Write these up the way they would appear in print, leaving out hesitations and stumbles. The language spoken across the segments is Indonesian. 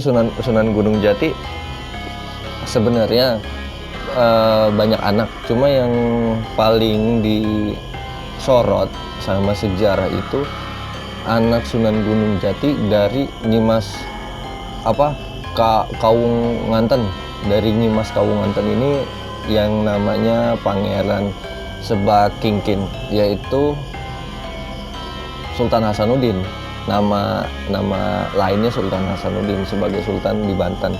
Sunan Gunung Jati sebenarnya banyak anak, cuma yang paling disorot sama sejarah itu anak Sunan Gunung Jati dari Nyimas Kawung Nganten. Dari Nyimas Kawung Nganten ini yang namanya Pangeran Sebak Kingkin, yaitu Sultan Hasanuddin. Nama lainnya Sultan Hasanuddin sebagai sultan di Banten.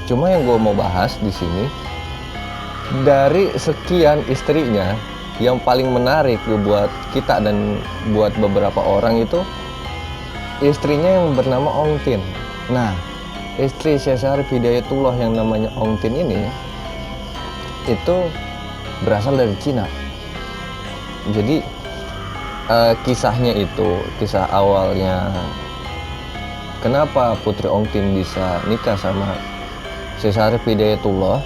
Cuma yang gue mau bahas di sini, dari sekian istrinya, yang paling menarik buat kita dan buat beberapa orang itu istrinya yang bernama Ongtin. Nah, istri Syekh Syarif Hidayatullah yang namanya Ongtin ini itu berasal dari Cina. Jadi kisahnya itu, kisah awalnya kenapa Putri Ongtin bisa nikah sama Syekh Syarif Hidayatullah.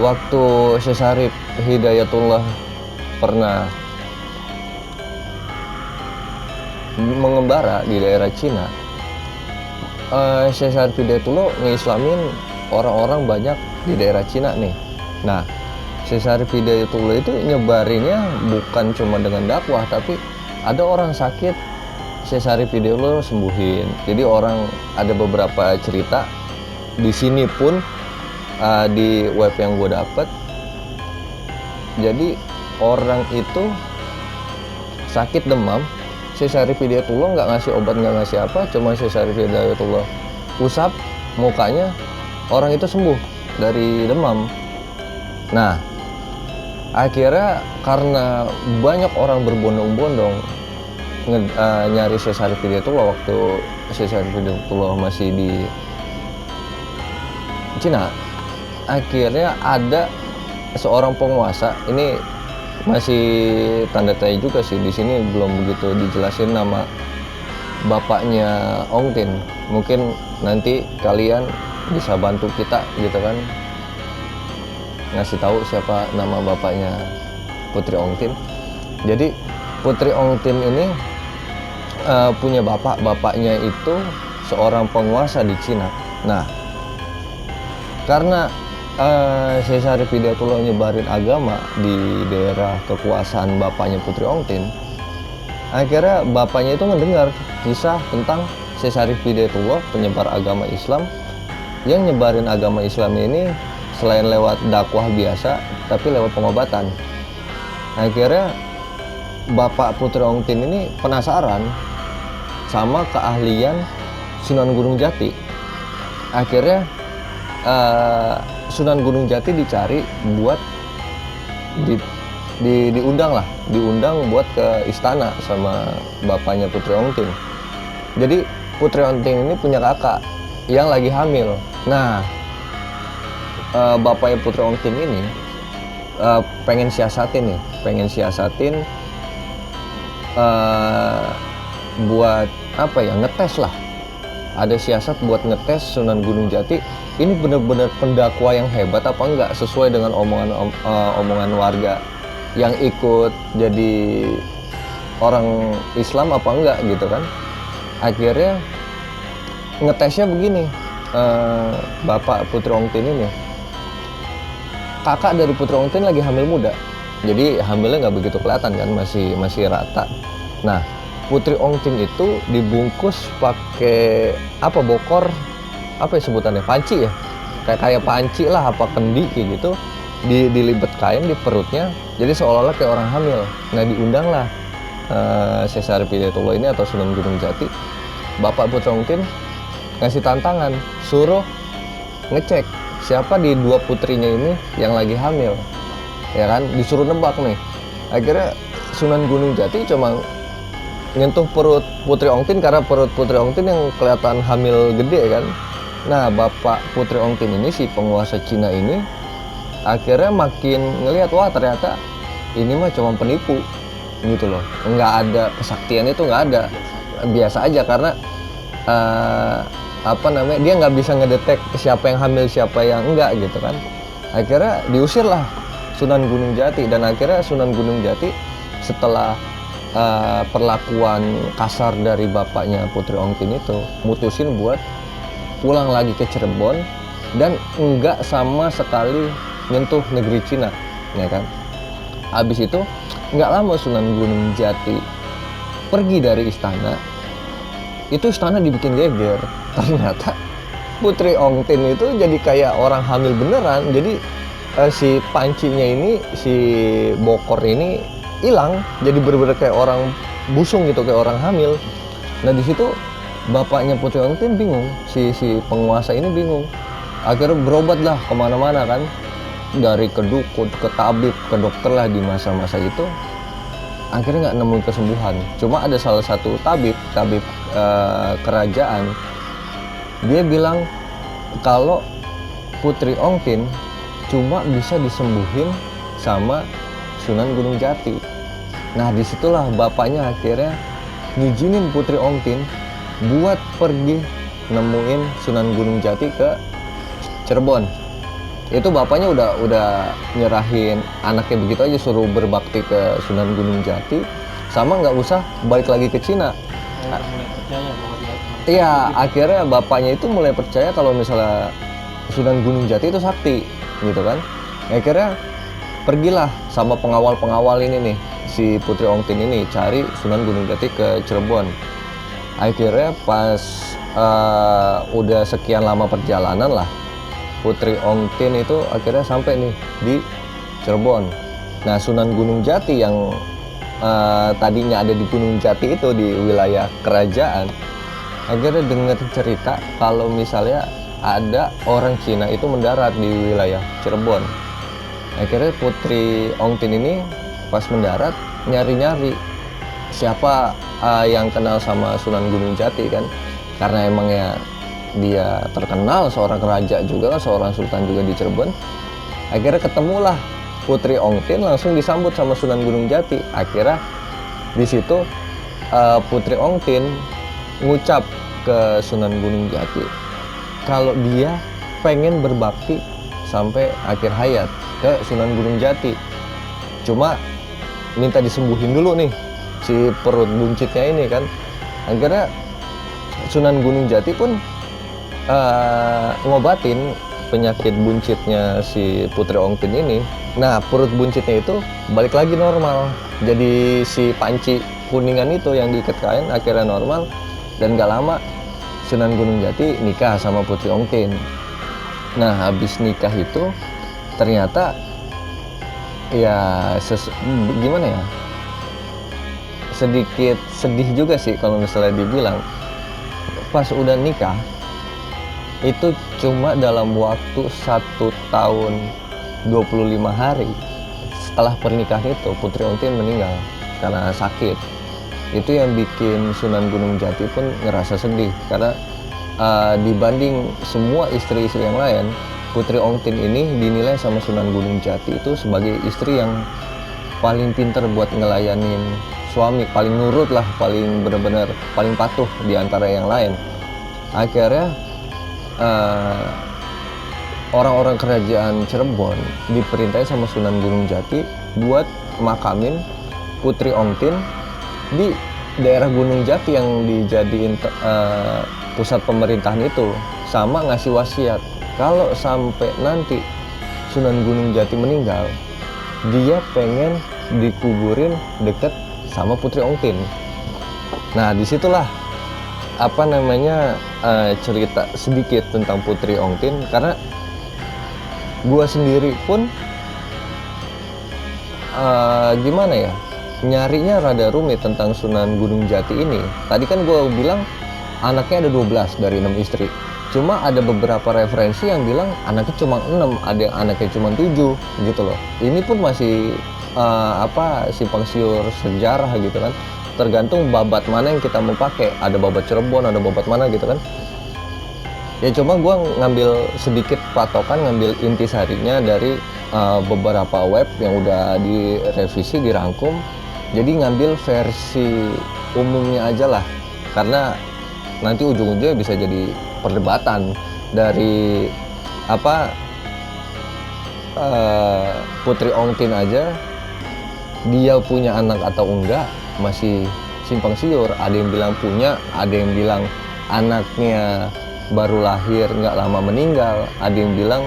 Waktu Syekh Syarif Hidayatullah pernah mengembara di daerah Cina, Syekh Syarif Hidayatullah ngeislamin orang-orang banyak di daerah Cina nih. Nah, Syekh Syarif Hidayatullah itu nyebarinnya bukan cuma dengan dakwah, tapi ada orang sakit Syekh Syarif Hidayatullah sembuhin. Jadi ada beberapa cerita di sini pun di web yang gue dapet. Jadi orang itu sakit demam, Syekh Syarif Hidayatullah nggak ngasih obat, nggak ngasih apa, cuma Syekh Syarif Hidayatullah usap mukanya, orang itu sembuh dari demam. Nah, akhirnya karena banyak orang berbondong-bondong nyari Syekh Syarif Hidayatullah waktu Syekh Syarif Hidayatullah masih di Cina, akhirnya ada seorang penguasa, ini masih tanda tanya juga sih, di sini belum begitu dijelasin nama bapaknya Ongtin. Mungkin nanti kalian bisa bantu kita gitu kan, ngasih tahu siapa nama bapaknya Putri Ongtin. Jadi Putri Ongtin ini punya bapaknya itu seorang penguasa di Cina. Nah, karena Syekh Syarif Hidayatullah nyebarin agama di daerah kekuasaan bapaknya Putri Ongtin, akhirnya bapaknya itu mendengar kisah tentang Syekh Syarif Hidayatullah, penyebar agama Islam, yang nyebarin agama Islam ini selain lewat dakwah biasa, tapi lewat pengobatan. Akhirnya bapak Putri Ongtin ini penasaran sama keahlian Sunan Gunung Jati. Akhirnya Sunan Gunung Jati dicari buat diundang buat ke istana sama bapaknya Putri Ongtin. Jadi Putri Ongtin ini punya kakak yang lagi hamil. Nah, bapaknya Putri Ongtin ini pengen siasatin buat ngetes lah. Ada siasat buat ngetes Sunan Gunung Jati ini benar-benar pendakwa yang hebat apa enggak, sesuai dengan omongan warga yang ikut jadi orang Islam apa enggak gitu kan. Akhirnya ngetesnya begini, bapak Putri Ongtin ini, kakak dari Putri Ongtin lagi hamil muda, jadi hamilnya nggak begitu kelihatan kan, masih rata. Nah, Putri Ongtin itu dibungkus pakai bokor, sebutannya, panci ya, kayak panci lah, kendi kayak gitu, dilibet kain di perutnya, jadi seolah-olah kayak orang hamil. Nah, diundanglah Syekh Syarif Hidayatullah ini atau Sunan Gunung Jati, bapak Putri Ongtin ngasih tantangan, suruh ngecek siapa di dua putrinya ini yang lagi hamil, ya kan, disuruh nebak nih. Akhirnya Sunan Gunung Jati cuma nyentuh perut Putri Ongtin, karena perut Putri Ongtin yang kelihatan hamil gede kan. Nah, bapak Putri Ongtin ini, si penguasa Cina ini, akhirnya makin ngelihat, wah ternyata ini mah cuma penipu gitu loh, nggak ada kesaktian, itu nggak ada, biasa aja, karena dia nggak bisa ngedetek siapa yang hamil siapa yang enggak gitu kan. Akhirnya diusirlah Sunan Gunung Jati, dan akhirnya Sunan Gunung Jati setelah perlakuan kasar dari bapaknya Putri Ongtin itu mutusin buat pulang lagi ke Cirebon dan enggak sama sekali nyentuh negeri Cina, ya kan. Habis itu nggak lama Sunan Gunung Jati pergi dari istana, itu istana dibikin geger. Ternyata Putri Ongtin itu jadi kayak orang hamil beneran. Jadi si pancinya ini, si Bokor ini hilang, jadi bener-bener kayak orang busung gitu, kayak orang hamil. Nah di situ bapaknya Putri Ongtin bingung, si penguasa ini bingung. Akhirnya berobat lah kemana-mana kan, dari ke dukun, ke tabib, ke dokter lah di masa-masa itu. Akhirnya nggak nemuin kesembuhan. Cuma ada salah satu tabib kerajaan, dia bilang kalau Putri Ongtin cuma bisa disembuhin sama Sunan Gunung Jati. Nah disitulah bapaknya akhirnya ngizinin Putri Ongtin buat pergi nemuin Sunan Gunung Jati ke Cirebon. Itu bapaknya udah nyerahin anaknya begitu aja, suruh berbakti ke Sunan Gunung Jati, sama nggak usah balik lagi ke Cina. Mulai percaya bahwa dia Iya, akhirnya bapaknya itu mulai percaya kalau misalnya Sunan Gunung Jati itu sakti, gitu kan. Akhirnya pergilah sama pengawal-pengawal ini nih, si Putri Ongtin ini cari Sunan Gunung Jati ke Cirebon. Akhirnya pas udah sekian lama perjalanan lah, Putri Ongtin itu akhirnya sampai nih di Cirebon. Nah Sunan Gunung Jati yang tadinya ada di Gunung Jati itu di wilayah kerajaan, akhirnya dengar cerita kalau misalnya ada orang Cina itu mendarat di wilayah Cirebon. Akhirnya Putri Ongtin ini pas mendarat nyari-nyari siapa yang kenal sama Sunan Gunung Jati kan, karena emangnya dia terkenal seorang raja juga kan, seorang sultan juga di Cirebon. Akhirnya ketemulah Putri Ongtin, langsung disambut sama Sunan Gunung Jati. Akhirnya di situ Putri Ongtin ngucap ke Sunan Gunung Jati kalau dia pengen berbakti sampai akhir hayat ke Sunan Gunung Jati, cuma minta disembuhin dulu nih si perut buncitnya ini kan. Akhirnya Sunan Gunung Jati pun ngobatin penyakit buncitnya si Putri Ongtin ini. Nah perut buncitnya itu balik lagi normal, jadi si panci kuningan itu yang diikat kain akhirnya normal. Dan gak lama Sunan Gunung Jati nikah sama Putri Ongtin. Nah habis nikah itu ternyata ya gimana ya, sedikit sedih juga sih kalau misalnya dibilang. Pas udah nikah itu cuma dalam waktu 1 tahun 25 hari setelah pernikahan itu Putri Ongtin meninggal karena sakit. Itu yang bikin Sunan Gunung Jati pun ngerasa sedih, karena dibanding semua istri-istri yang lain, Putri Ongtin ini dinilai sama Sunan Gunung Jati itu sebagai istri yang paling pintar buat ngelayanin suami, paling nurut lah, paling benar-benar paling patuh di antara yang lain. Akhirnya orang-orang kerajaan Cirebon diperintahkan sama Sunan Gunung Jati buat makamin Putri Ongtin di daerah Gunung Jati yang dijadiin pusat pemerintahan itu, sama ngasih wasiat kalau sampai nanti Sunan Gunung Jati meninggal, dia pengen dikuburin deket sama Putri Ongtin. Nah disitulah cerita sedikit tentang Putri Ongtin, karena gua sendiri pun gimana ya, nyarinya rada rumit tentang Sunan Gunung Jati ini. Tadi kan gua bilang anaknya ada 12 dari 6 istri, cuma ada beberapa referensi yang bilang anaknya cuma 6, ada yang anaknya cuma 7 gitu loh. Ini pun masih simpang siur sejarah gitu kan, tergantung babat mana yang kita mau pakai. Ada babat Cirebon, ada babat mana gitu kan. Ya cuma gue ngambil sedikit patokan, ngambil intisarinya dari beberapa web yang udah direvisi, dirangkum. Jadi ngambil versi umumnya aja lah, karena nanti ujung-ujungnya bisa jadi perdebatan dari Putri Ongtin aja, dia punya anak atau enggak masih simpang siur. Ada yang bilang punya, ada yang bilang anaknya baru lahir nggak lama meninggal, ada yang bilang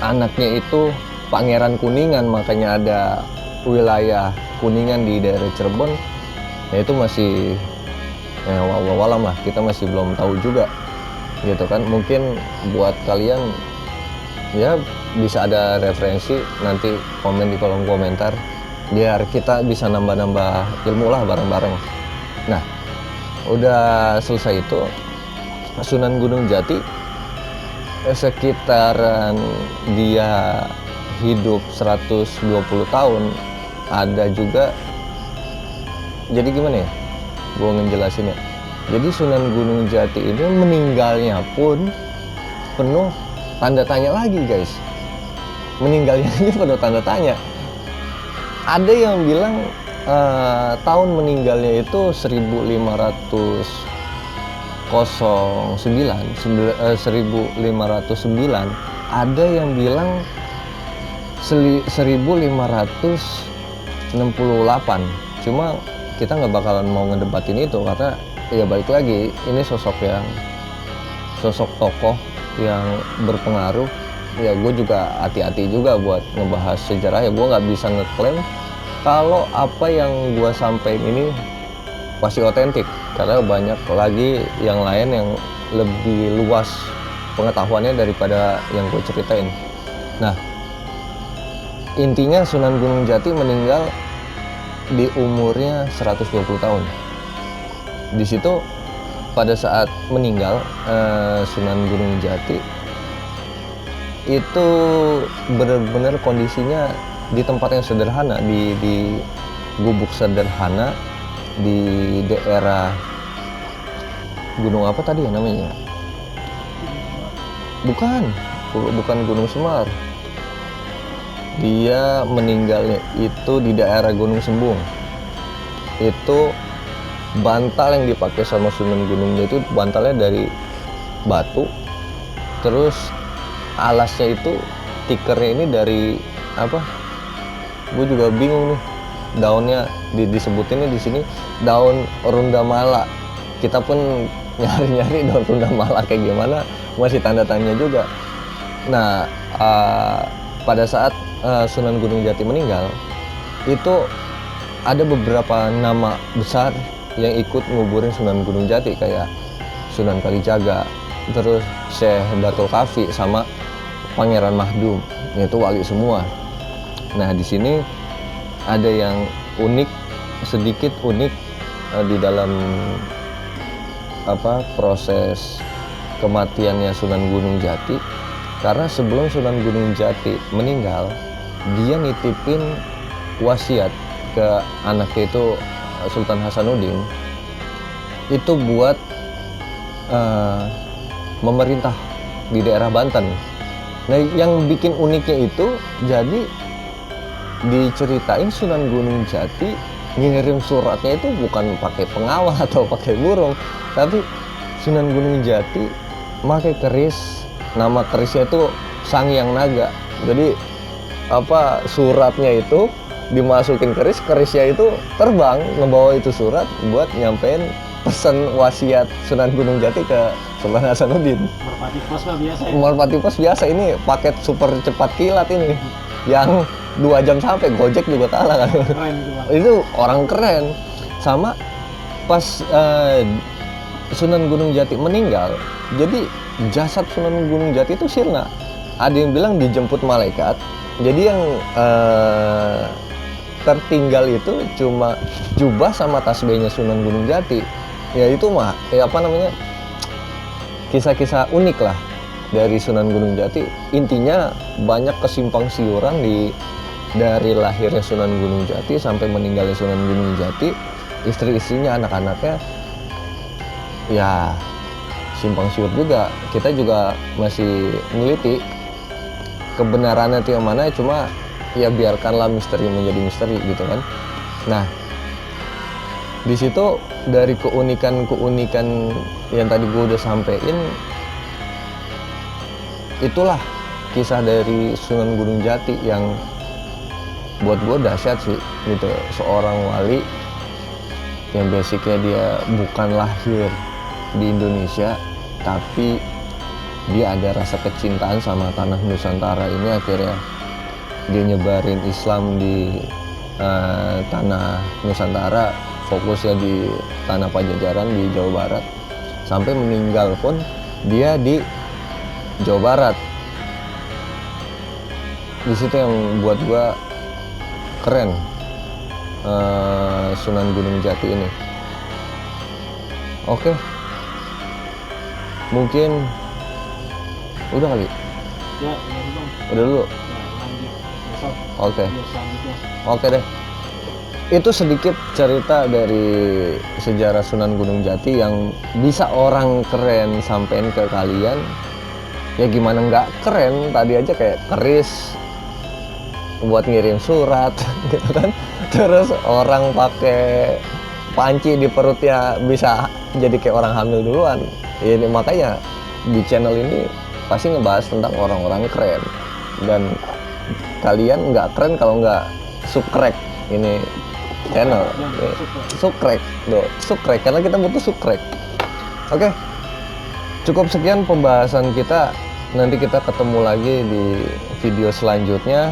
anaknya itu Pangeran Kuningan, makanya ada wilayah Kuningan di daerah Cirebon. Ya itu masih walam lah, kita masih belum tahu juga gitu kan. Mungkin buat kalian ya bisa ada referensi, nanti komen di kolom komentar biar kita bisa nambah-nambah ilmu lah bareng-bareng. Nah, udah selesai itu Sunan Gunung Jati, sekitaran dia hidup 120 tahun. Ada juga, jadi gimana ya gue ngejelasinnya, jadi Sunan Gunung Jati ini meninggalnya pun penuh tanda tanya lagi guys. Meninggalnya ini penuh tanda tanya. Ada yang bilang tahun meninggalnya itu 1509. Ada yang bilang 1568. Cuma kita nggak bakalan mau ngedebatin itu karena ya balik lagi, ini sosok tokoh yang berpengaruh. Ya gue juga hati-hati juga buat ngebahas sejarah, ya gue nggak bisa ngeklaim kalau apa yang gue sampaikan ini pasti otentik, karena banyak lagi yang lain yang lebih luas pengetahuannya daripada yang gue ceritain. Nah, intinya Sunan Gunung Jati meninggal di umurnya 120 tahun. Di situ pada saat meninggal Sunan Gunung Jati itu benar-benar kondisinya di tempat yang sederhana, di gubuk sederhana di daerah gunung apa tadi ya namanya? Bukan Gunung Semar. Dia meninggalnya itu di daerah Gunung Sembung. Itu bantal yang dipakai sama Sunan Gunungnya itu bantalnya dari batu. Terus alasnya itu tikernya ini dari apa? Gue juga bingung nih. Daunnya disebutinnya di sini daun rundamala. Kita pun nyari-nyari daun rundamala kayak gimana masih tanda tanya juga. Nah, pada saat Sunan Gunung Jati meninggal itu ada beberapa nama besar yang ikut nguburin Sunan Gunung Jati, kayak Sunan Kalijaga, terus Syekh Datul Kafi sama Pangeran Mahdum, itu wali semua. Nah, di sini ada yang sedikit unik di dalam proses kematiannya Sunan Gunung Jati, karena sebelum Sunan Gunung Jati meninggal, dia nitipin wasiat ke anaknya itu Sultan Hasanuddin itu buat memerintah di daerah Banten. Nah, yang bikin uniknya itu, jadi diceritain Sunan Gunung Jati ngirim suratnya itu bukan pakai pengawal atau pakai burung, tapi Sunan Gunung Jati pakai keris. Nama kerisnya itu Sangyang Naga. Jadi suratnya itu dimasukin kerisnya itu terbang ngebawa itu surat buat nyampein pesan wasiat Sunan Gunung Jati ke Sultan Hasanuddin. Merpati Pos mah biasa ya? Merpati Pos biasa, ini paket super cepat kilat ini yang 2 jam sampai, Gojek juga kalah kan. Keren itu Bang. Itu orang keren. Sama pas Sunan Gunung Jati meninggal, jadi jasad Sunan Gunung Jati itu sirna. Ada yang bilang dijemput malaikat. Jadi yang tertinggal itu cuma jubah sama tasbihnya Sunan Gunung Jati. Ya itu mah kisah-kisah unik lah dari Sunan Gunung Jati. Intinya banyak kesimpang siuran dari lahirnya Sunan Gunung Jati sampai meninggalnya Sunan Gunung Jati. Istri-istrinya, anak-anaknya ya simpang siur juga. Kita juga masih meneliti kebenarannya itu yang mana, cuma ya biarkanlah misteri menjadi misteri gitu kan. Nah, di situ dari keunikan yang tadi gue udah sampein, itulah kisah dari Sunan Gunung Jati yang buat gue dahsyat sih gitu. Seorang wali yang basicnya dia bukan lahir di Indonesia, tapi dia ada rasa kecintaan sama tanah Nusantara ini, akhirnya dia nyebarin Islam di tanah Nusantara, fokusnya di tanah Pajajaran di Jawa Barat, sampai meninggal pun dia di Jawa Barat. Di situ yang buat gua keren, Sunan Gunung Jati ini. Oke, mungkin udah kali. Ya, Bang. Udah dulu. Ya, lanjut besok. Oke. Video selanjutnya. Oke deh. Itu sedikit cerita dari sejarah Sunan Gunung Jati yang bisa orang keren sampein ke kalian. Ya gimana nggak keren, tadi aja kayak keris buat ngirim surat gitu kan. Terus orang pakai panci di perutnya bisa jadi kayak orang hamil duluan. Ini makanya di channel ini pasti ngebahas tentang orang-orang keren, dan kalian nggak keren kalau nggak subscribe ini channel. Subscribe do, subscribe karena kita butuh subscribe. Oke, cukup sekian pembahasan kita. Nanti kita ketemu lagi di video selanjutnya.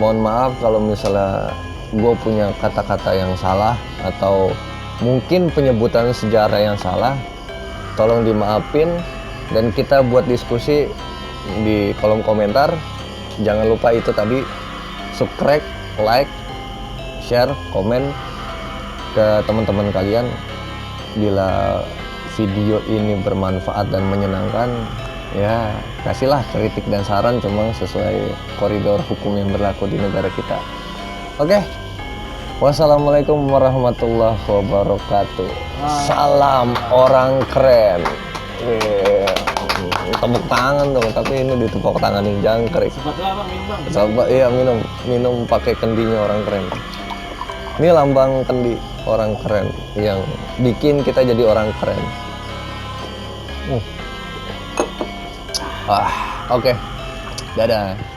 Mohon maaf kalau misalnya gue punya kata-kata yang salah atau mungkin penyebutan sejarah yang salah, tolong dimaafin, dan kita buat diskusi di kolom komentar. Jangan lupa itu tadi, subscribe, like, share, komen ke teman-teman kalian. Bila video ini bermanfaat dan menyenangkan, ya kasihlah kritik dan saran, cuma sesuai koridor hukum yang berlaku di negara kita. Oke, wassalamualaikum warahmatullahi wabarakatuh. Salam orang keren. Tepuk tangan dong, tapi ini ditepuk tanganin jangkrik. Sebabnya Bang, minum Bang. Coba iya, minum pakai kendinya orang keren. Ini lambang kendi orang keren yang bikin kita jadi orang keren. Oke. Dadah.